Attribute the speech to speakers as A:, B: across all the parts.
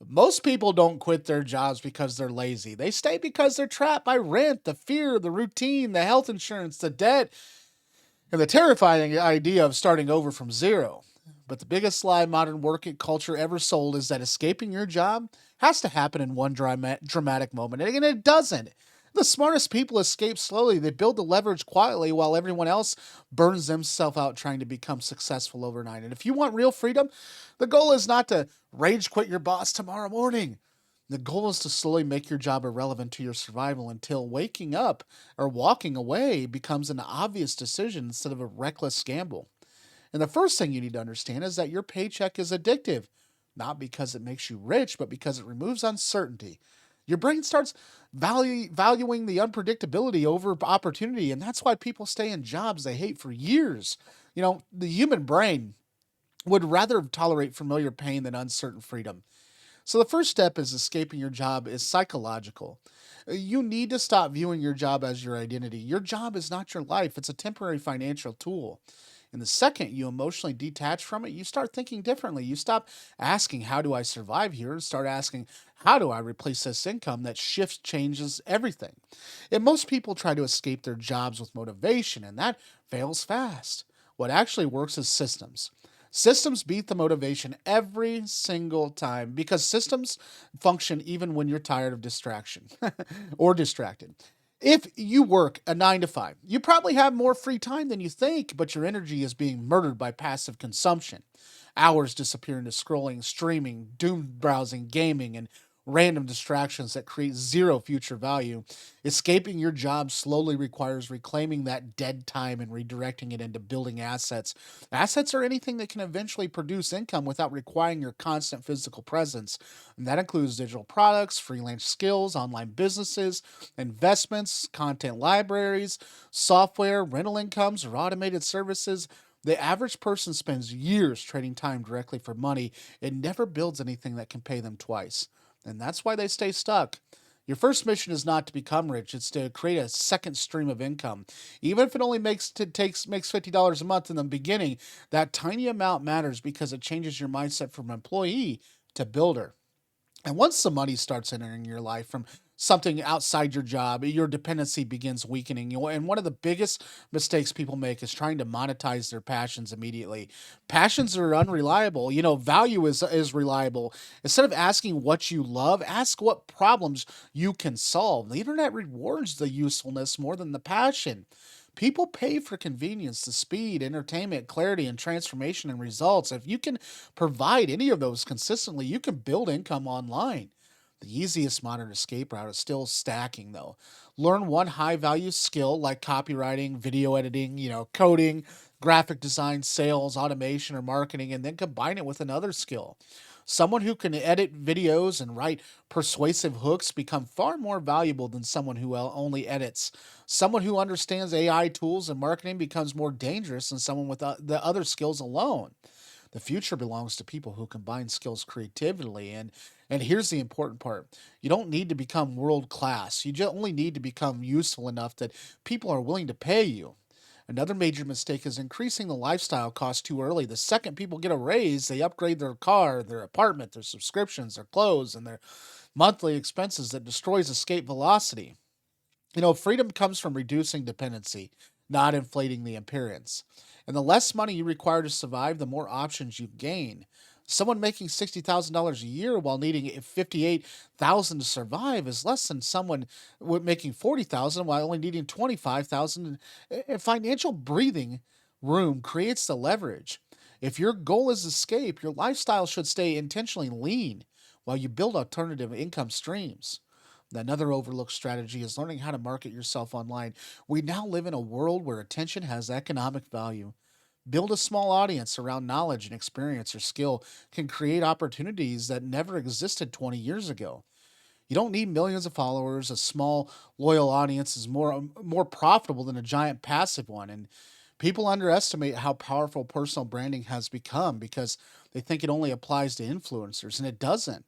A: Most people don't quit their jobs because they're lazy. They stay because they're trapped by rent, the fear, the routine, the health insurance, the debt, and the terrifying idea of starting over from zero. But the biggest lie modern work culture ever sold is that escaping your job has to happen in one dramatic moment, and it doesn't. The smartest people escape slowly. They build the leverage quietly while everyone else burns themselves out trying to become successful overnight. And if you want real freedom, the goal is not to rage quit your boss tomorrow morning. The goal is to slowly make your job irrelevant to your survival until waking up or walking away becomes an obvious decision instead of a reckless gamble. And the first thing you need to understand is that your paycheck is addictive, not because it makes you rich, but because it removes uncertainty. Your brain starts valuing the unpredictability over opportunity, and that's why people stay in jobs they hate for years. The human brain would rather tolerate familiar pain than uncertain freedom. So the first step is escaping your job is psychological. You need to stop viewing your job as your identity. Your job is not your life, it's a temporary financial tool. And the second you emotionally detach from it, you start thinking differently. You stop asking, how do I survive here? And start asking, how do I replace this income that shifts, changes everything? And most people try to escape their jobs with motivation, and that fails fast. What actually works is systems. Systems beat the motivation every single time because systems function even when you're tired of distraction or distracted. If you work a 9 to 5, you probably have more free time than you think, but your energy is being murdered by passive consumption. Hours disappear into scrolling, streaming, doom browsing, gaming, and random distractions that create zero future value. Escaping your job slowly requires reclaiming that dead time and redirecting it into building assets. Assets are anything that can eventually produce income without requiring your constant physical presence. And that includes digital products, freelance skills, online businesses, investments, content libraries, software, rental incomes, or automated services. The average person spends years trading time directly for money and never builds anything that can pay them twice. And that's why they stay stuck. Your first mission is not to become rich, it's to create a second stream of income. Even if it only makes $50 a month in the beginning, that tiny amount matters because it changes your mindset from employee to builder. And once the money starts entering your life from something outside your job, your dependency begins weakening. And one of the biggest mistakes people make is trying to monetize their passions immediately. Passions are unreliable. Value is reliable. Instead of asking what you love, ask what problems you can solve. The internet rewards the usefulness more than the passion. People pay for convenience, the speed, entertainment, clarity, and transformation and results. If you can provide any of those consistently, you can build income online. The easiest modern escape route is still stacking, though. Learn one high value skill like copywriting, video editing, coding, graphic design, sales, automation, or marketing, and then combine it with another skill. Someone who can edit videos and write persuasive hooks become far more valuable than someone who only edits. Someone who understands AI tools and marketing becomes more dangerous than someone with the other skills alone. The future belongs to people who combine skills creatively, and here's the important part. You don't need to become world class. You just only need to become useful enough that people are willing to pay you. Another major mistake is increasing the lifestyle cost too early. The second people get a raise, they upgrade their car, their apartment, their subscriptions, their clothes, and their monthly expenses that destroys escape velocity. Freedom comes from reducing dependency, not inflating the appearance. And the less money you require to survive, the more options you gain. Someone making $60,000 a year while needing 58,000 to survive is less than someone making 40,000 while only needing 25,000. Financial breathing room creates the leverage. If your goal is escape, your lifestyle should stay intentionally lean while you build alternative income streams. Another overlooked strategy is learning how to market yourself online. We now live in a world where attention has economic value. Build a small audience around knowledge and experience or skill can create opportunities that never existed 20 years ago. You don't need millions of followers. A small, loyal audience is more profitable than a giant passive one. And people underestimate how powerful personal branding has become because they think it only applies to influencers, and it doesn't.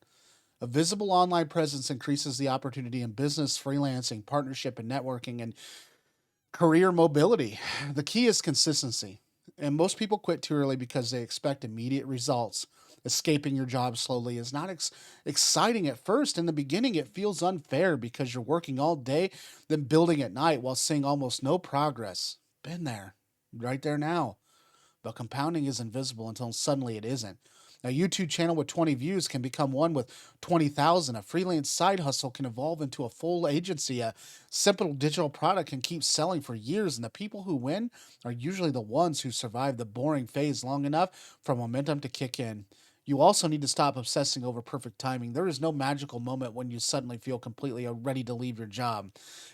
A: A visible online presence increases the opportunity in business, freelancing, partnership, and networking, and career mobility. The key is consistency. And most people quit too early because they expect immediate results. Escaping your job slowly is not exciting at first. In the beginning, it feels unfair because you're working all day, then building at night while seeing almost no progress. Been there, right there now. But compounding is invisible until suddenly it isn't. A YouTube channel with 20 views can become one with 20,000. A freelance side hustle can evolve into a full agency. A simple digital product can keep selling for years. And the people who win are usually the ones who survive the boring phase long enough for momentum to kick in. You also need to stop obsessing over perfect timing. There is no magical moment when you suddenly feel completely ready to leave your job.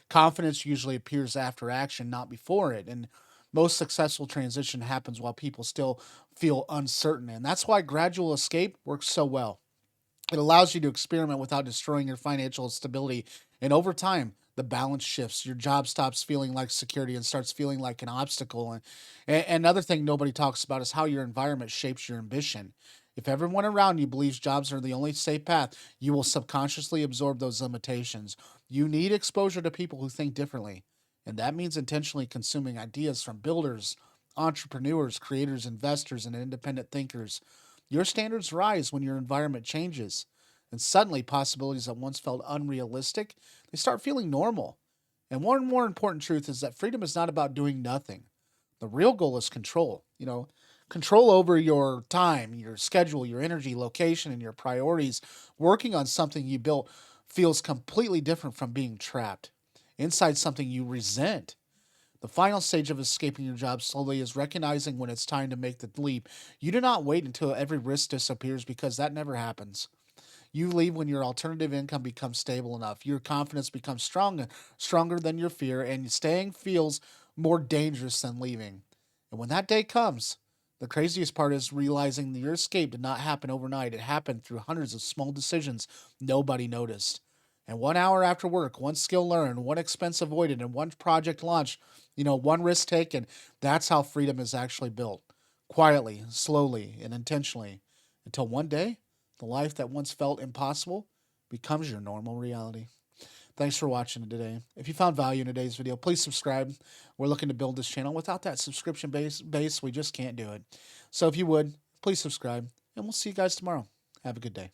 A: Confidence usually appears after action, not before it. And most successful transition happens while people still feel uncertain. And that's why gradual escape works so well. It allows you to experiment without destroying your financial stability. And over time, the balance shifts. Your job stops feeling like security and starts feeling like an obstacle. And another thing nobody talks about is how your environment shapes your ambition. If everyone around you believes jobs are the only safe path, you will subconsciously absorb those limitations. You need exposure to people who think differently. And that means intentionally consuming ideas from builders, entrepreneurs, creators, investors, and independent thinkers. Your standards rise when your environment changes, and suddenly possibilities that once felt unrealistic, they start feeling normal. And one more important truth is that freedom is not about doing nothing. The real goal is control. Control over your time, your schedule, your energy, location, and your priorities. Working on something you built feels completely different from being trapped inside something you resent. The final stage of escaping your job slowly is recognizing when it's time to make the leap. You do not wait until every risk disappears because that never happens. You leave when your alternative income becomes stable enough. Your confidence becomes stronger than your fear, and staying feels more dangerous than leaving. And when that day comes, the craziest part is realizing that your escape did not happen overnight. It happened through hundreds of small decisions nobody noticed. And 1 hour after work, one skill learned, one expense avoided, and one project launched, one risk taken. That's how freedom is actually built. Quietly, slowly, and intentionally. Until one day, the life that once felt impossible becomes your normal reality. Thanks for watching today. If you found value in today's video, please subscribe. We're looking to build this channel. Without that subscription base, we just can't do it. So if you would, please subscribe, and we'll see you guys tomorrow. Have a good day.